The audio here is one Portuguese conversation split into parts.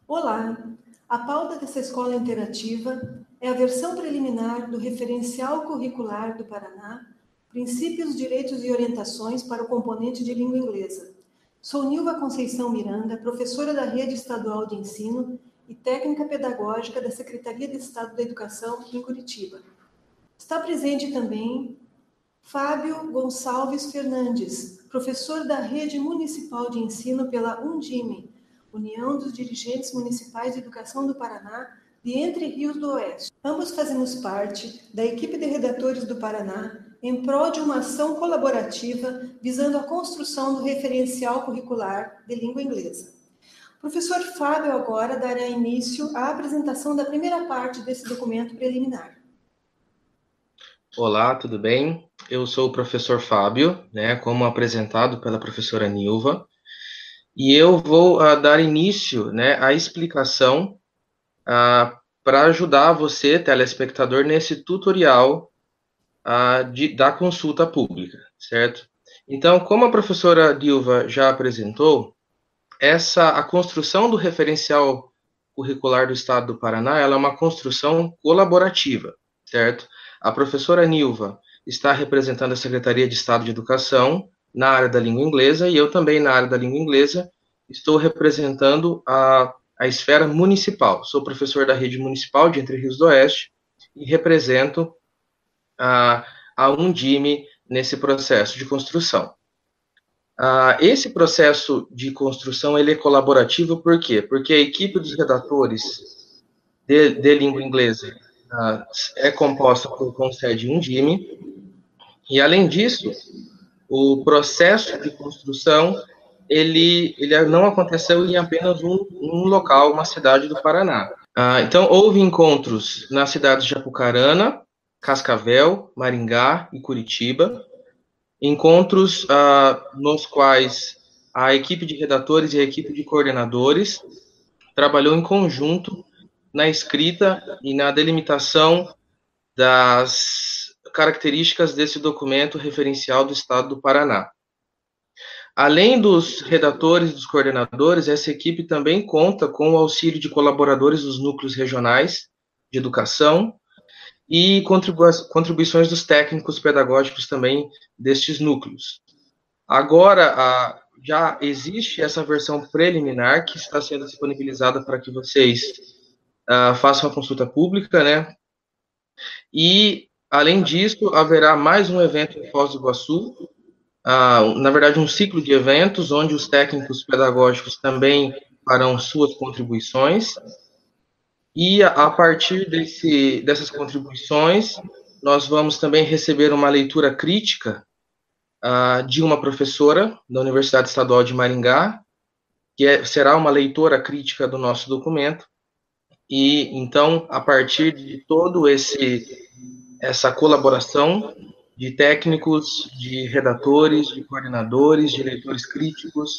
Olá! A pauta dessa escola interativa é a versão preliminar do Referencial Curricular do Paraná, Princípios, Direitos e Orientações para o Componente de Língua Inglesa. Sou Nilva Conceição Miranda, professora da Rede Estadual de Ensino e técnica pedagógica da Secretaria de Estado da Educação em Curitiba. Está presente também Fábio Gonçalves Fernandes, professor da Rede Municipal de Ensino pela Undime, União dos Dirigentes Municipais de Educação do Paraná, de Entre Rios do Oeste. Ambos fazemos parte da equipe de redatores do Paraná em prol de uma ação colaborativa visando a construção do referencial curricular de língua inglesa. O professor Fábio agora dará início à apresentação da primeira parte desse documento preliminar. Olá, tudo bem? Eu sou o professor Fábio, como apresentado pela professora Nilva, e eu vou dar início à explicação para ajudar você, telespectador, nesse tutorial da consulta pública, certo? Então, como a professora Nilva já apresentou, a construção do referencial curricular do Estado do Paraná, ela é uma construção colaborativa, certo? A professora Nilva está representando a Secretaria de Estado de Educação na área da língua inglesa, e eu também, na área da língua inglesa, estou representando a esfera municipal. Sou professor da Rede Municipal de Entre Rios do Oeste e represento a Undime nesse processo de construção. Esse processo de construção ele é colaborativo, por quê? Porque a equipe dos redatores de língua inglesa é composta com sede Undime, e além disso, o processo de construção ele não aconteceu em apenas um local, uma cidade do Paraná. Então, houve encontros nas cidades de Apucarana, Cascavel, Maringá e Curitiba, encontros nos quais a equipe de redatores e a equipe de coordenadores trabalhou em conjunto na escrita e na delimitação das características desse documento referencial do Estado do Paraná. Além dos redatores e dos coordenadores, essa equipe também conta com o auxílio de colaboradores dos núcleos regionais de educação e contribuições dos técnicos pedagógicos também destes núcleos. Agora, já existe essa versão preliminar que está sendo disponibilizada para que vocês façam a consulta pública, E, além disso, haverá mais um evento em Foz do Iguaçu, na verdade, um ciclo de eventos, onde os técnicos pedagógicos também farão suas contribuições, e a partir dessas contribuições, nós vamos também receber uma leitura crítica de uma professora da Universidade Estadual de Maringá, que será uma leitora crítica do nosso documento. E, então, a partir de todo essa colaboração de técnicos, de redatores, de coordenadores, de leitores críticos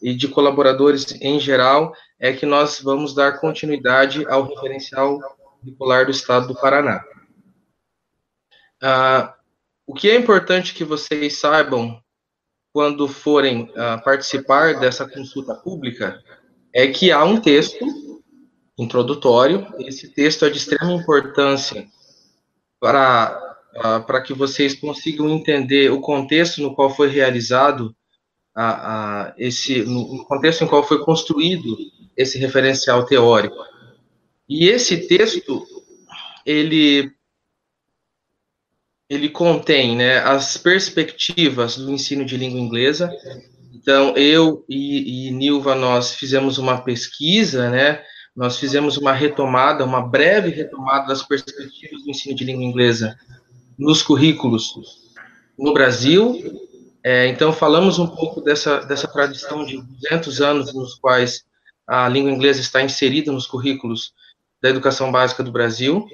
e de colaboradores em geral, é que nós vamos dar continuidade ao referencial curricular do Estado do Paraná. O que é importante que vocês saibam quando forem participar dessa consulta pública é que há um texto introdutório. Esse texto é de extrema importância para que vocês consigam entender o contexto no qual foi realizado no contexto em qual foi construído esse referencial teórico. E esse texto, ele contém as perspectivas do ensino de língua inglesa. Então, eu e Nilva, nós fizemos uma pesquisa, Nós fizemos uma breve retomada das perspectivas do ensino de língua inglesa nos currículos no Brasil. Então, falamos um pouco dessa tradição de 200 anos nos quais a língua inglesa está inserida nos currículos da educação básica do Brasil.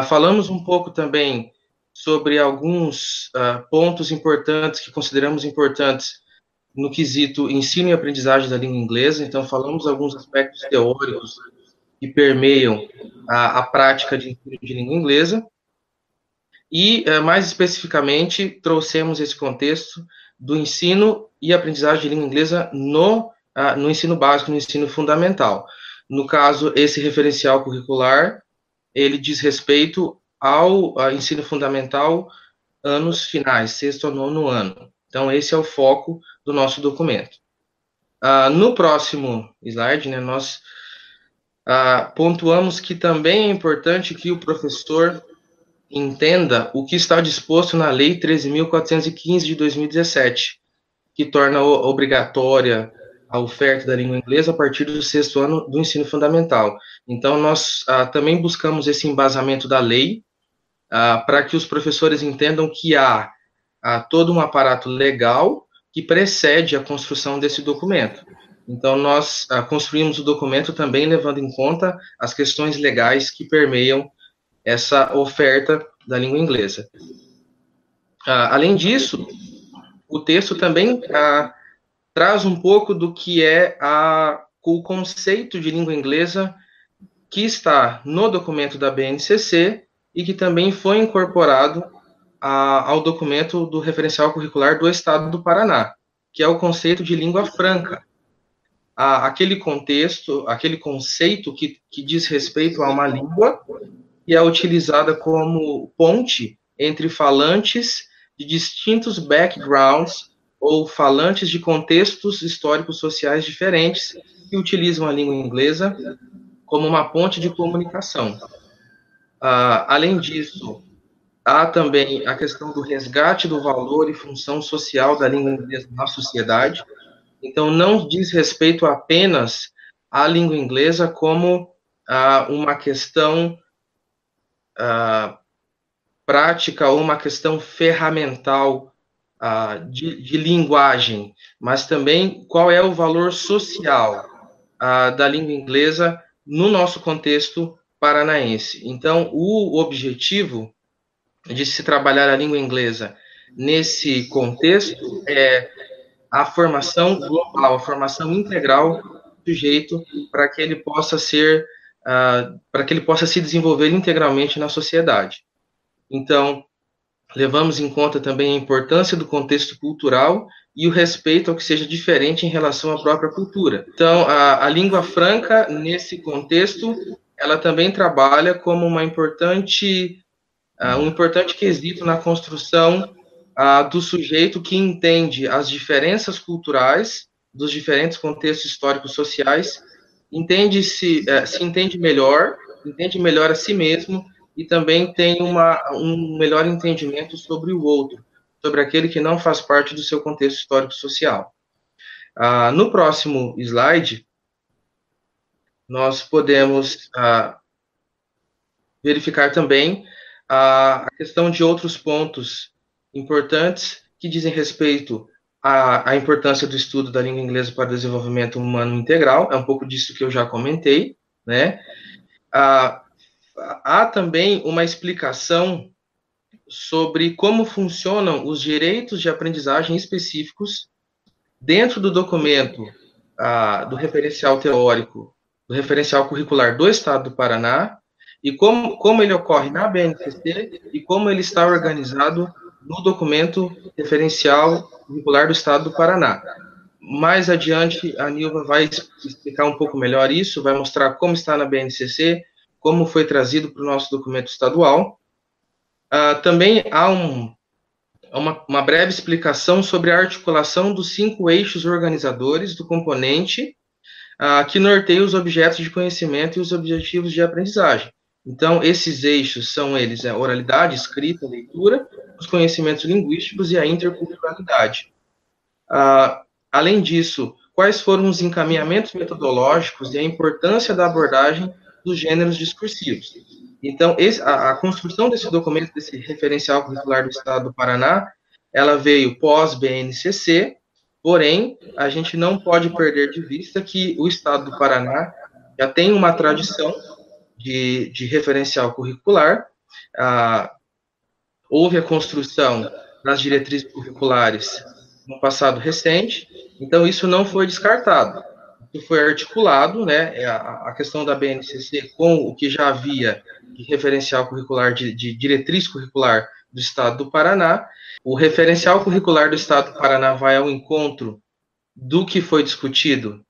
Falamos um pouco também sobre alguns pontos importantes que consideramos importantes no quesito ensino e aprendizagem da língua inglesa. Então, falamos alguns aspectos teóricos que permeiam a prática de ensino de língua inglesa. E, mais especificamente, trouxemos esse contexto do ensino e aprendizagem de língua inglesa no ensino básico, no ensino fundamental. No caso, esse referencial curricular, ele diz respeito ao ensino fundamental anos finais, sexto ou nono ano. Então, esse é o foco do nosso documento. No próximo slide, né, nós pontuamos que também é importante que o professor entenda o que está disposto na Lei 13.415 de 2017, que torna obrigatória a oferta da língua inglesa a partir do sexto ano do ensino fundamental. Então, nós também buscamos esse embasamento da lei para que os professores entendam que há todo um aparato legal que precede a construção desse documento. Então, nós construímos o documento também levando em conta as questões legais que permeiam essa oferta da língua inglesa. Além disso, o texto também traz um pouco do que é o conceito de língua inglesa que está no documento da BNCC e que também foi incorporado ao documento do referencial curricular do Estado do Paraná, que é o conceito de língua franca. Aquele conceito que diz respeito a uma língua que é utilizada como ponte entre falantes de distintos backgrounds ou falantes de contextos históricos sociais diferentes que utilizam a língua inglesa como uma ponte de comunicação. Além disso, há também a questão do resgate do valor e função social da língua inglesa na sociedade. Então, não diz respeito apenas à língua inglesa como uma questão prática ou uma questão ferramental de linguagem, mas também qual é o valor social da língua inglesa no nosso contexto paranaense. Então, o objetivo de se trabalhar a língua inglesa nesse contexto é a formação global, a formação integral do sujeito para que ele possa se desenvolver integralmente na sociedade. Então, levamos em conta também a importância do contexto cultural e o respeito ao que seja diferente em relação à própria cultura. Então, a língua franca, nesse contexto, ela também trabalha como um importante quesito na construção do sujeito que entende as diferenças culturais dos diferentes contextos históricos sociais, se entende melhor a si mesmo e também tem um melhor entendimento sobre o outro, sobre aquele que não faz parte do seu contexto histórico social. No próximo slide, nós podemos verificar também a questão de outros pontos importantes que dizem respeito à importância do estudo da língua inglesa para o desenvolvimento humano integral. É um pouco disso que eu já comentei, né? Há também uma explicação sobre como funcionam os direitos de aprendizagem específicos dentro do documento do referencial teórico, do referencial curricular do Estado do Paraná, e como ele ocorre na BNCC e como ele está organizado no documento referencial curricular do Estado do Paraná. Mais adiante, a Nilva vai explicar um pouco melhor isso, vai mostrar como está na BNCC, como foi trazido para o nosso documento estadual. Também há uma breve explicação sobre a articulação dos 5 eixos organizadores do componente que norteia os objetos de conhecimento e os objetivos de aprendizagem. Então, esses eixos são eles, oralidade, escrita, leitura, os conhecimentos linguísticos e a interculturalidade. Além disso, quais foram os encaminhamentos metodológicos e a importância da abordagem dos gêneros discursivos. Então, a construção desse documento, desse referencial curricular do Estado do Paraná, ela veio pós-BNCC, porém, a gente não pode perder de vista que o Estado do Paraná já tem uma tradição de referencial curricular. Houve a construção das diretrizes curriculares no passado recente, então isso não foi descartado. Isso foi articulado, né, a questão da BNCC com o que já havia de referencial curricular, de diretriz curricular do Estado do Paraná. O referencial curricular do Estado do Paraná vai ao encontro do que foi discutido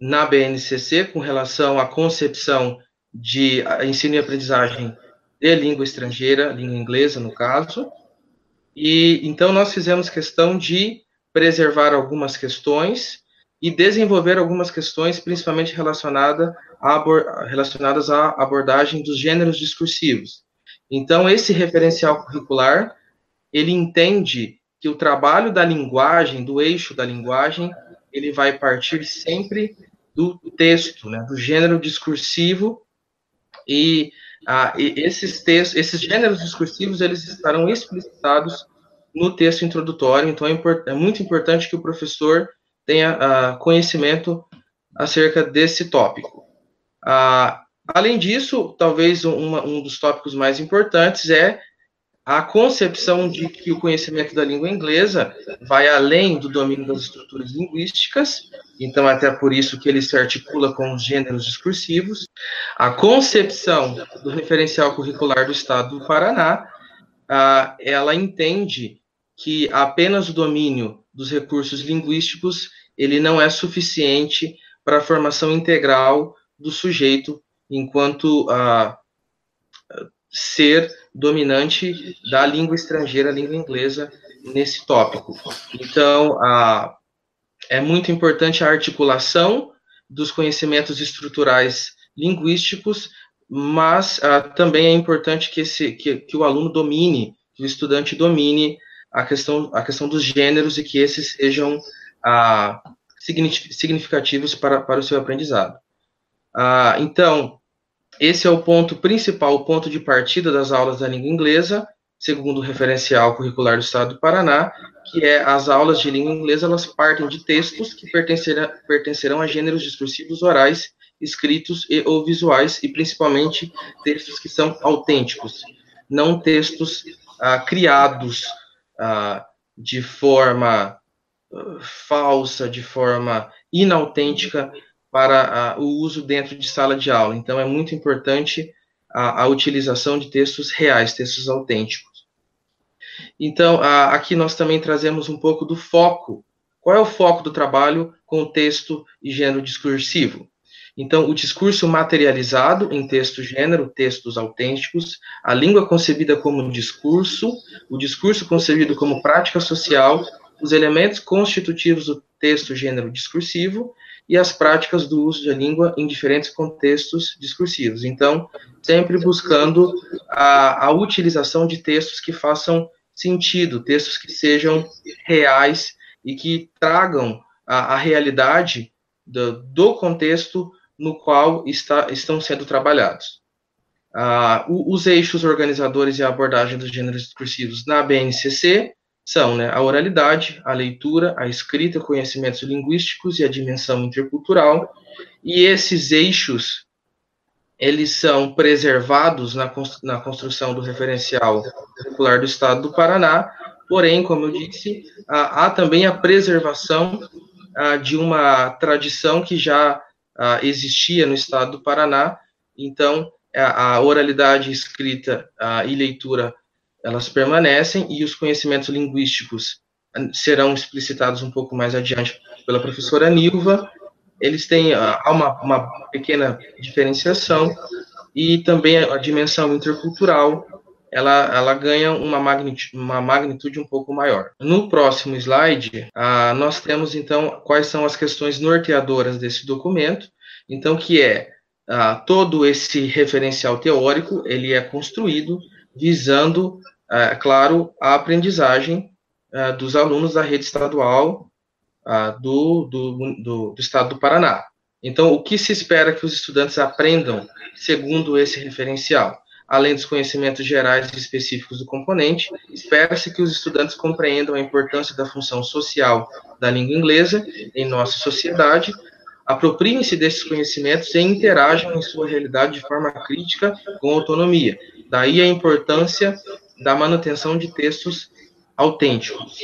na BNCC com relação à concepção de ensino e aprendizagem de língua estrangeira, língua inglesa, no caso. E então nós fizemos questão de preservar algumas questões e desenvolver algumas questões, principalmente relacionadas à abordagem dos gêneros discursivos. Então, esse referencial curricular, ele entende que o trabalho da linguagem, do eixo da linguagem, ele vai partir sempre do texto, né, do gênero discursivo, e esses gêneros discursivos, eles estarão explicitados no texto introdutório, então é muito importante que o professor tenha conhecimento acerca desse tópico. Além disso, talvez um dos tópicos mais importantes é a concepção de que o conhecimento da língua inglesa vai além do domínio das estruturas linguísticas, então até por isso que ele se articula com os gêneros discursivos. A concepção do referencial curricular do Estado do Paraná, ela entende que apenas o domínio dos recursos linguísticos, ele não é suficiente para a formação integral do sujeito enquanto ser dominante da língua estrangeira, a língua inglesa, nesse tópico. Então, é muito importante a articulação dos conhecimentos estruturais linguísticos, mas também é importante que o aluno domine, que o estudante domine a questão dos gêneros e que esses sejam significativos para o seu aprendizado. Então, esse é o ponto principal, o ponto de partida das aulas da língua inglesa, segundo o referencial curricular do Estado do Paraná, que é as aulas de língua inglesa, elas partem de textos que pertencerão a gêneros discursivos orais, escritos e ou visuais, e principalmente textos que são autênticos, não textos criados de forma falsa, de forma inautêntica, para o uso dentro de sala de aula. Então, é muito importante a utilização de textos reais, textos autênticos. Então, aqui nós também trazemos um pouco do foco. Qual é o foco do trabalho com texto e gênero discursivo? Então, o discurso materializado em texto-gênero, textos autênticos, a língua concebida como um discurso, o discurso concebido como prática social, os elementos constitutivos do texto-gênero discursivo, e as práticas do uso da língua em diferentes contextos discursivos. Então, sempre buscando a utilização de textos que façam sentido, textos que sejam reais e que tragam a realidade do contexto no qual estão sendo trabalhados. Os eixos organizadores e a abordagem dos gêneros discursivos na BNCC são, né, a oralidade, a leitura, a escrita, conhecimentos linguísticos e a dimensão intercultural. E esses eixos, eles são preservados na construção do referencial curricular do Estado do Paraná, porém, como eu disse, há também a preservação de uma tradição que já existia no Estado do Paraná. Então, a oralidade, escrita e leitura, elas permanecem, e os conhecimentos linguísticos serão explicitados um pouco mais adiante pela professora Nilva. Eles têm uma pequena diferenciação, e também a dimensão intercultural, ela ganha uma magnitude um pouco maior. No próximo slide, nós temos, então, quais são as questões norteadoras desse documento, então, que é todo esse referencial teórico, ele é construído visando, claro, a aprendizagem dos alunos da rede estadual do Estado do Paraná. Então, o que se espera que os estudantes aprendam segundo esse referencial? Além dos conhecimentos gerais e específicos do componente, espera-se que os estudantes compreendam a importância da função social da língua inglesa em nossa sociedade, apropriem-se desses conhecimentos e interajam em sua realidade de forma crítica com autonomia. Daí a importância da manutenção de textos autênticos.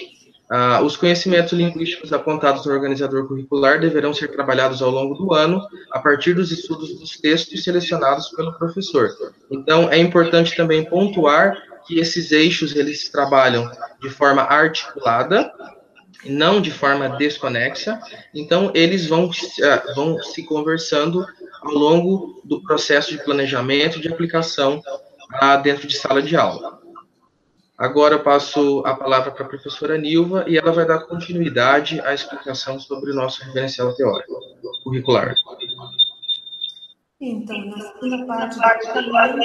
Os conhecimentos linguísticos apontados no organizador curricular deverão ser trabalhados ao longo do ano, a partir dos estudos dos textos selecionados pelo professor. Então, é importante também pontuar que esses eixos, eles trabalham de forma articulada, não de forma desconexa, então eles vão se conversando ao longo do processo de planejamento e de aplicação dentro de sala de aula. Agora eu passo a palavra para a professora Nilva e ela vai dar continuidade à explicação sobre o nosso referencial teórico curricular. Então, na segunda parte do documento,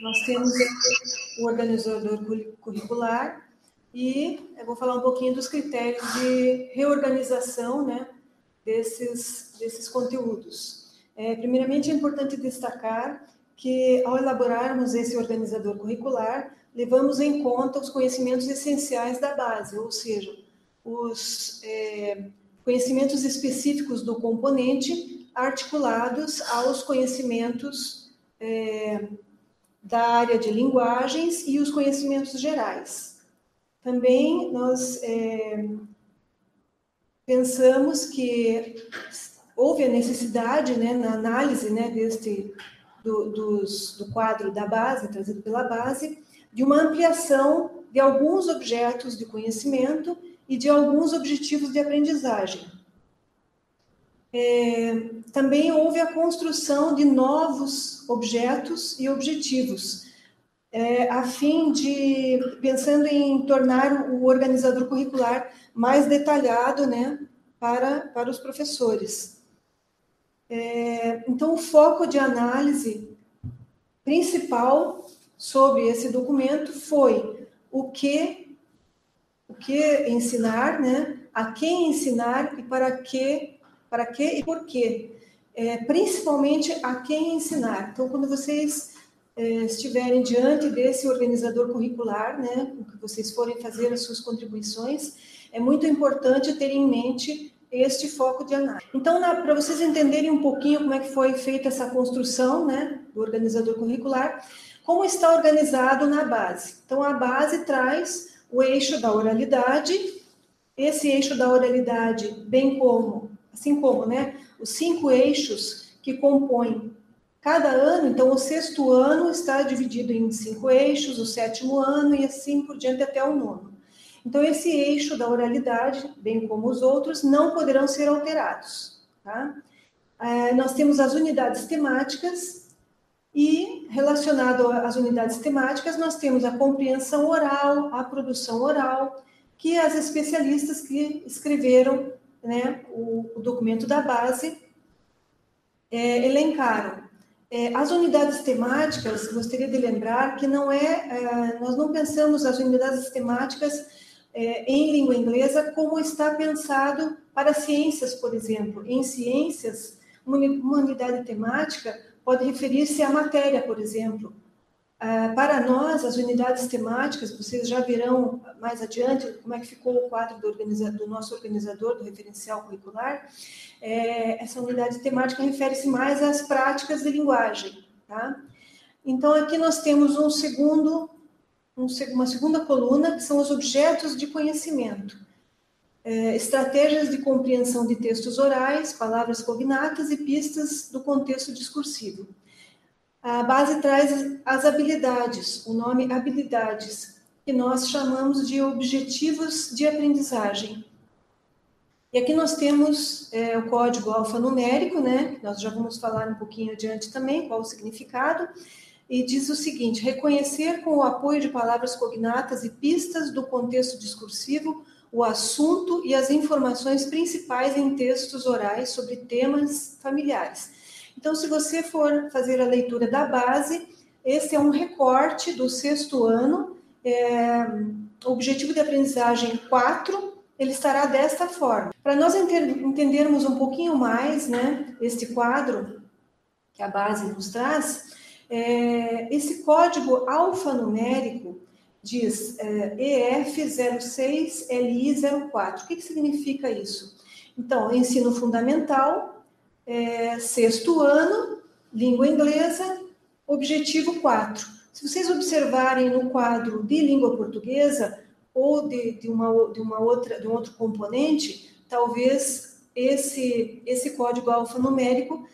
nós temos o organizador curricular e eu vou falar um pouquinho dos critérios de reorganização, né, desses conteúdos. Primeiramente, é importante destacar que, ao elaborarmos esse organizador curricular, levamos em conta os conhecimentos essenciais da base, ou seja, os conhecimentos específicos do componente articulados aos conhecimentos da área de linguagens e os conhecimentos gerais. Também nós pensamos que houve a necessidade, né, na análise, né, do quadro da base, trazido pela base, de uma ampliação de alguns objetos de conhecimento e de alguns objetivos de aprendizagem. Também houve a construção de novos objetos e objetivos, a fim de, pensando em tornar o organizador curricular mais detalhado, né, para os professores. Então, o foco de análise principal sobre esse documento foi o que ensinar, né, a quem ensinar e para quê e por quê. Principalmente a quem ensinar. Então, quando vocês estiverem diante desse organizador curricular, né, que vocês forem fazer as suas contribuições, é muito importante ter em mente este foco de análise. Então, para vocês entenderem um pouquinho como é que foi feita essa construção, né, do organizador curricular, como está organizado na base. Então, a base traz o eixo da oralidade, esse eixo da oralidade, assim como, né, os 5 eixos que compõem cada ano. Então, o 6º ano está dividido em 5 eixos, o 7º ano e assim por diante até o 9º. Então, esse eixo da oralidade, bem como os outros, não poderão ser alterados. Tá? Nós temos as unidades temáticas e, relacionado às unidades temáticas, nós temos a compreensão oral, a produção oral, que as especialistas que escreveram, né, o documento da base elencaram. As unidades temáticas, gostaria de lembrar que nós não pensamos as unidades temáticas em língua inglesa como está pensado para ciências, por exemplo. Em ciências, uma unidade temática pode referir-se à matéria, por exemplo. Para nós, as unidades temáticas, vocês já verão mais adiante como é que ficou o quadro do nosso organizador, do referencial curricular. Essa unidade temática refere-se mais às práticas de linguagem. Tá? Então, aqui nós temos uma segunda coluna, que são os objetos de conhecimento. Estratégias de compreensão de textos orais, palavras cognatas e pistas do contexto discursivo. A base traz as habilidades, o nome habilidades, que nós chamamos de objetivos de aprendizagem. E aqui nós temos o código alfanumérico, né? Nós já vamos falar um pouquinho adiante também, qual o significado. E diz o seguinte: reconhecer com o apoio de palavras cognatas e pistas do contexto discursivo o assunto e as informações principais em textos orais sobre temas familiares. Então, se você for fazer a leitura da base, esse é um recorte do 6º ano, objetivo de aprendizagem 4, ele estará desta forma. Para nós entendermos um pouquinho mais, né, este quadro que a base nos traz, esse código alfanumérico diz EF06LI04. O que significa isso? Então, ensino fundamental, 6º ano, língua inglesa, objetivo 4. Se vocês observarem no quadro de língua portuguesa ou de um outro componente, talvez esse código alfanumérico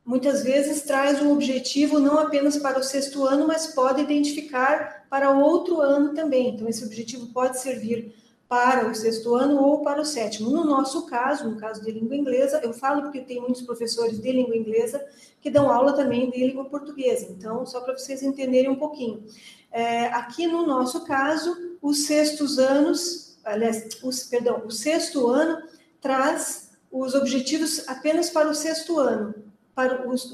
muitas vezes traz um objetivo não apenas para o 6º ano, mas pode identificar para outro ano também. Então, esse objetivo pode servir para o 6º ano ou para o 7º. No nosso caso, no caso de língua inglesa, eu falo porque tem muitos professores de língua inglesa que dão aula também de língua portuguesa. Então, só para vocês entenderem um pouquinho. Aqui no nosso caso, os 6º anos, aliás, o 6º ano traz os objetivos apenas para o 6º ano,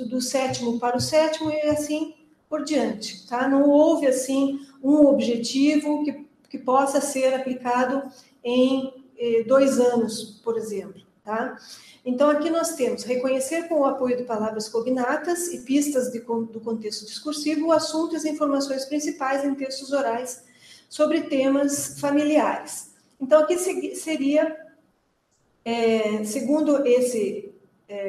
do 7º para o 7º e assim por diante, tá? Não houve, assim, um objetivo que possa ser aplicado em 2 anos, por exemplo, tá? Então, aqui nós temos reconhecer com o apoio de palavras cognatas e pistas do contexto discursivo o assunto e as informações principais em textos orais sobre temas familiares. Então, aqui seria, segundo esse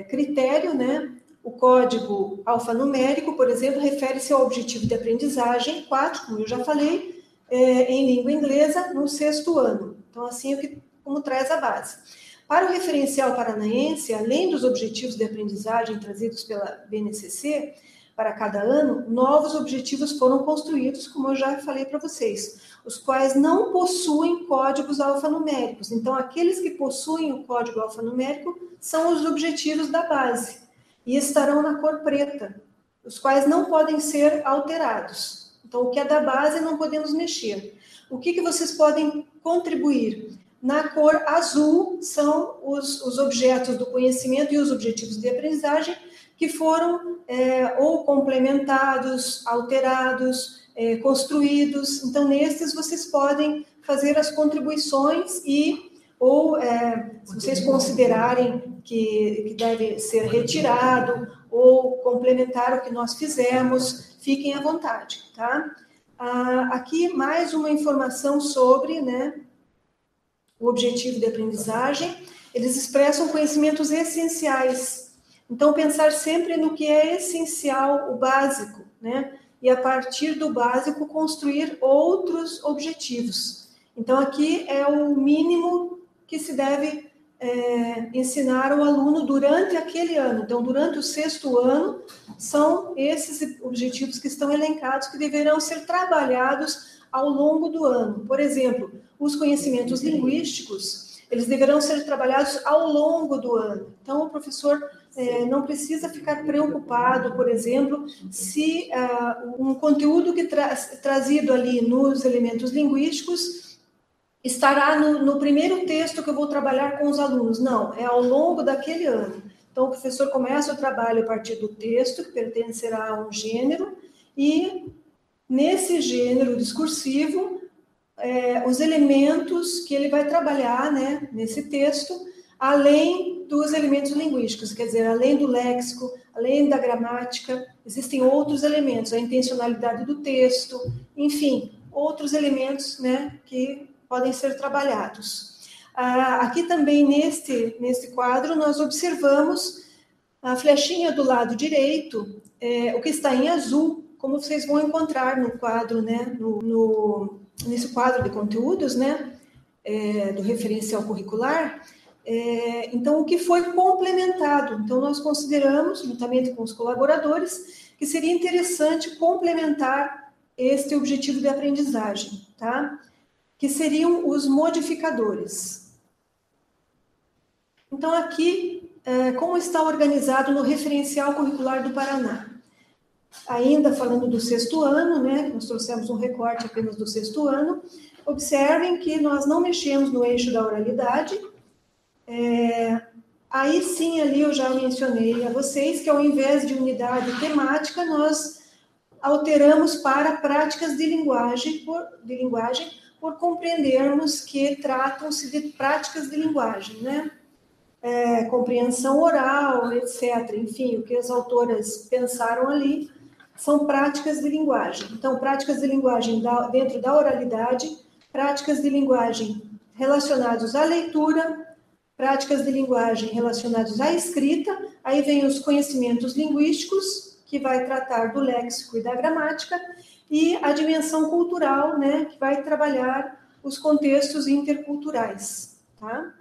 critério, né, o código alfanumérico, por exemplo, refere-se ao objetivo de aprendizagem 4, como eu já falei, em língua inglesa, no 6º ano. Então, assim, como traz a base. Para o referencial paranaense, além dos objetivos de aprendizagem trazidos pela BNCC, para cada ano, novos objetivos foram construídos, como eu já falei para vocês, os quais não possuem códigos alfanuméricos. Então, aqueles que possuem o código alfanumérico são os objetivos da base e estarão na cor preta, os quais não podem ser alterados. Então, o que é da base não podemos mexer. O que vocês podem contribuir? Na cor azul são os objetos do conhecimento e os objetivos de aprendizagem que foram ou complementados, alterados, construídos. Então, nesses vocês podem fazer as contribuições ou se vocês considerarem que deve ser retirado ou complementar o que nós fizemos, fiquem à vontade, tá? Aqui mais uma informação sobre, né, o objetivo de aprendizagem. Eles expressam conhecimentos essenciais. Então, pensar sempre no que é essencial, o básico, né? E a partir do básico construir outros objetivos. Então, aqui é o mínimo que se deve ensinar ao aluno durante aquele ano. Então, durante o 6º ano, são esses objetivos que estão elencados que deverão ser trabalhados ao longo do ano. Por exemplo, os conhecimentos linguísticos, eles deverão ser trabalhados ao longo do ano. Então, o professor não precisa ficar preocupado, por exemplo, se um conteúdo que trazido ali nos elementos linguísticos estará no primeiro texto que eu vou trabalhar com os alunos. Não, é ao longo daquele ano. Então, o professor começa o trabalho a partir do texto, que pertencerá a um gênero, e nesse gênero discursivo, os elementos que ele vai trabalhar, né, nesse texto, além dos elementos linguísticos, quer dizer, além do léxico, além da gramática, existem outros elementos, a intencionalidade do texto, enfim, outros elementos, né, que podem ser trabalhados. Aqui também, neste quadro, nós observamos a flechinha do lado direito, o que está em azul, como vocês vão encontrar no quadro, né, nesse quadro de conteúdos, né, do referencial curricular. Então, o que foi complementado? Então, nós consideramos, juntamente com os colaboradores, que seria interessante complementar este objetivo de aprendizagem, tá? Que seriam os modificadores. Então, aqui, como está organizado no referencial curricular do Paraná? Ainda falando do 6º ano, né, nós trouxemos um recorte apenas do 6º ano, observem que nós não mexemos no eixo da oralidade. Aí sim, ali eu já mencionei a vocês que ao invés de unidade temática, nós alteramos para práticas de linguagem, por compreendermos que tratam-se de práticas de linguagem, né? Compreensão oral, etc. Enfim, o que as autoras pensaram ali são práticas de linguagem. Então, práticas de linguagem dentro da oralidade, práticas de linguagem relacionadas à leitura, práticas de linguagem relacionadas à escrita, aí vem os conhecimentos linguísticos, que vai tratar do léxico e da gramática, e a dimensão cultural, né, que vai trabalhar os contextos interculturais, tá?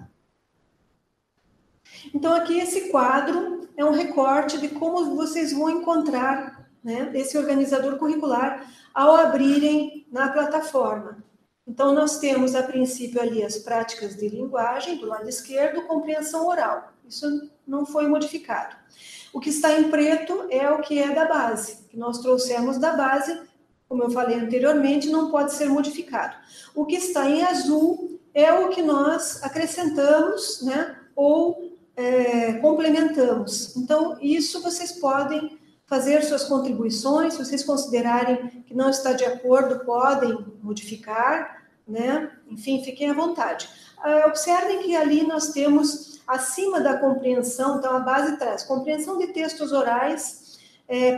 Então, aqui esse quadro é um recorte de como vocês vão encontrar, né, esse organizador curricular ao abrirem na plataforma. Então, nós temos, a princípio, ali as práticas de linguagem, do lado esquerdo, compreensão oral. Isso não foi modificado. O que está em preto é o que é da base, que nós trouxemos da base, como eu falei anteriormente, não pode ser modificado. O que está em azul é o que nós acrescentamos, né, ou complementamos. Então, isso vocês podem fazer suas contribuições, se vocês considerarem que não está de acordo, podem modificar, né? Enfim, fiquem à vontade. Observem que ali nós temos, acima da compreensão, então a base traz compreensão de textos orais,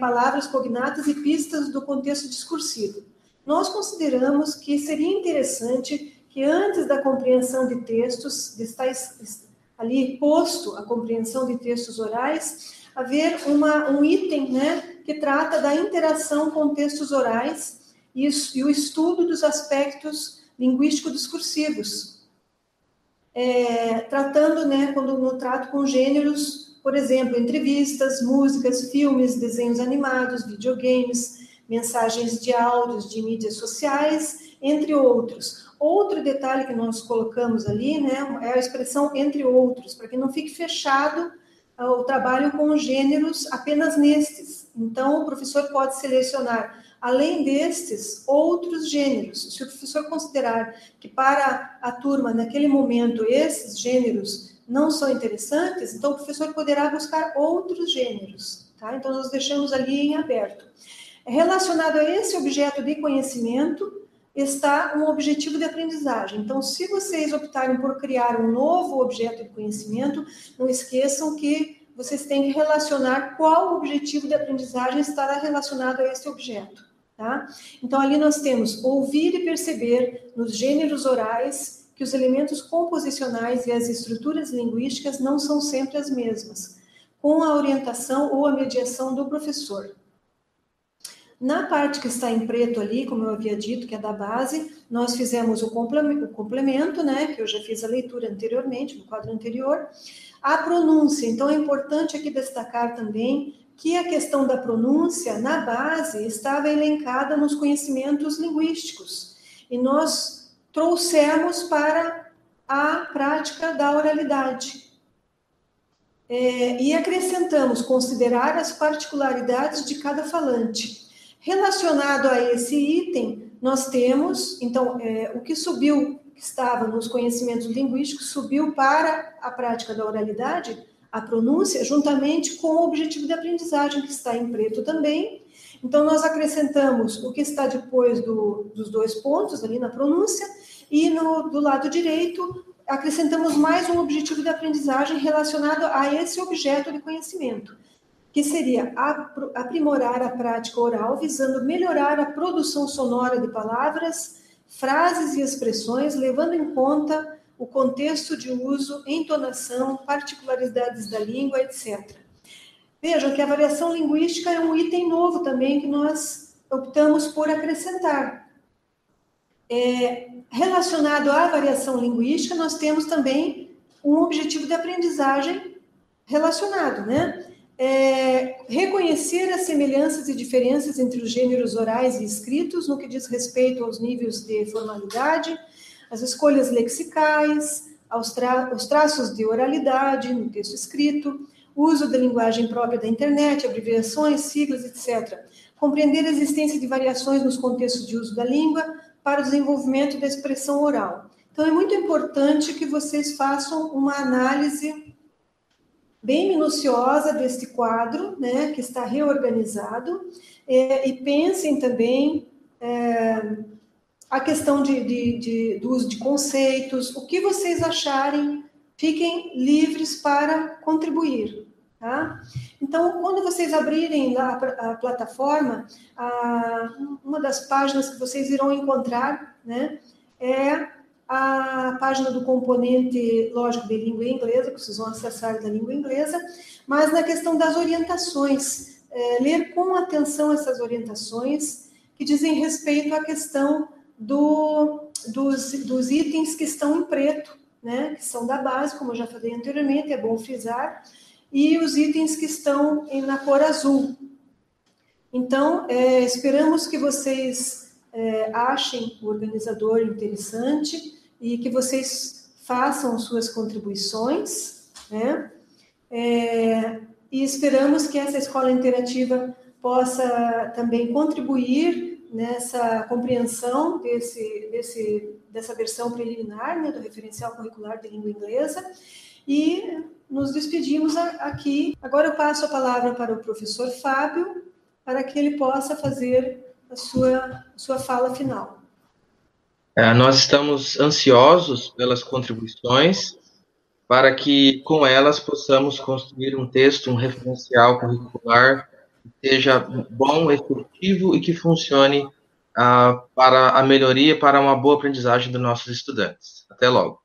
palavras cognatas e pistas do contexto discursivo. Nós consideramos que seria interessante que antes da compreensão de textos, de estar ali posto a compreensão de textos orais, haver um item, né, que trata da interação com textos orais e o estudo dos aspectos linguístico-discursivos. Tratando, né, quando eu trato com gêneros, por exemplo, entrevistas, músicas, filmes, desenhos animados, videogames, mensagens de áudios de mídias sociais, entre outros. Outro detalhe que nós colocamos ali, né, é a expressão entre outros, para que não fique fechado o trabalho com gêneros apenas nestes. Então, o professor pode selecionar, além destes, outros gêneros. Se o professor considerar que para a turma, naquele momento, esses gêneros não são interessantes, então o professor poderá buscar outros gêneros. Tá? Então, nós deixamos ali em aberto. Relacionado a esse objeto de conhecimento, está um objetivo de aprendizagem. Então, se vocês optarem por criar um novo objeto de conhecimento, não esqueçam que vocês têm que relacionar qual objetivo de aprendizagem estará relacionado a esse objeto. Tá? Então, ali nós temos ouvir e perceber nos gêneros orais que os elementos composicionais e as estruturas linguísticas não são sempre as mesmas, com a orientação ou a mediação do professor. Na parte que está em preto ali, como eu havia dito, que é da base, nós fizemos o complemento, né, que eu já fiz a leitura anteriormente, no quadro anterior. A pronúncia, então é importante aqui destacar também que a questão da pronúncia, na base, estava elencada nos conhecimentos linguísticos. E nós trouxemos para a prática da oralidade. E acrescentamos considerar as particularidades de cada falante. Relacionado a esse item, nós temos, então, o que subiu, que estava nos conhecimentos linguísticos, subiu para a prática da oralidade, a pronúncia, juntamente com o objetivo de aprendizagem, que está em preto também. Então, nós acrescentamos o que está depois dos dois pontos, ali na pronúncia, e do lado direito, acrescentamos mais um objetivo de aprendizagem relacionado a esse objeto de conhecimento, que seria aprimorar a prática oral, visando melhorar a produção sonora de palavras, frases e expressões, levando em conta o contexto de uso, entonação, particularidades da língua, etc. Vejam que a variação linguística é um item novo também que nós optamos por acrescentar. Relacionado à variação linguística, nós temos também um objetivo de aprendizagem relacionado, né? Reconhecer as semelhanças e diferenças entre os gêneros orais e escritos no que diz respeito aos níveis de formalidade, as escolhas lexicais, os traços de oralidade no texto escrito, uso da linguagem própria da internet, abreviações, siglas, etc. Compreender a existência de variações nos contextos de uso da língua para o desenvolvimento da expressão oral. Então, é muito importante que vocês façam uma análise bem minuciosa deste quadro, né, que está reorganizado, e pensem também a questão do uso de conceitos, o que vocês acharem, fiquem livres para contribuir. Tá? Então, quando vocês abrirem lá a plataforma, uma das páginas que vocês irão encontrar, né, é a página do componente lógico de língua inglesa, que vocês vão acessar da língua inglesa, mas na questão das orientações, ler com atenção essas orientações que dizem respeito à questão dos itens que estão em preto, né, que são da base, como eu já falei anteriormente, é bom frisar, e os itens que estão na cor azul. Então, esperamos que vocês achem o organizador interessante e que vocês façam suas contribuições, né? E esperamos que essa escola interativa possa também contribuir nessa compreensão dessa versão preliminar, né, do referencial curricular de língua inglesa, e nos despedimos aqui. Agora eu passo a palavra para o professor Fábio, para que ele possa fazer a sua fala final. Nós estamos ansiosos pelas contribuições, para que com elas possamos construir um texto, um referencial curricular que seja bom, efetivo e que funcione para a melhoria, para uma boa aprendizagem dos nossos estudantes. Até logo.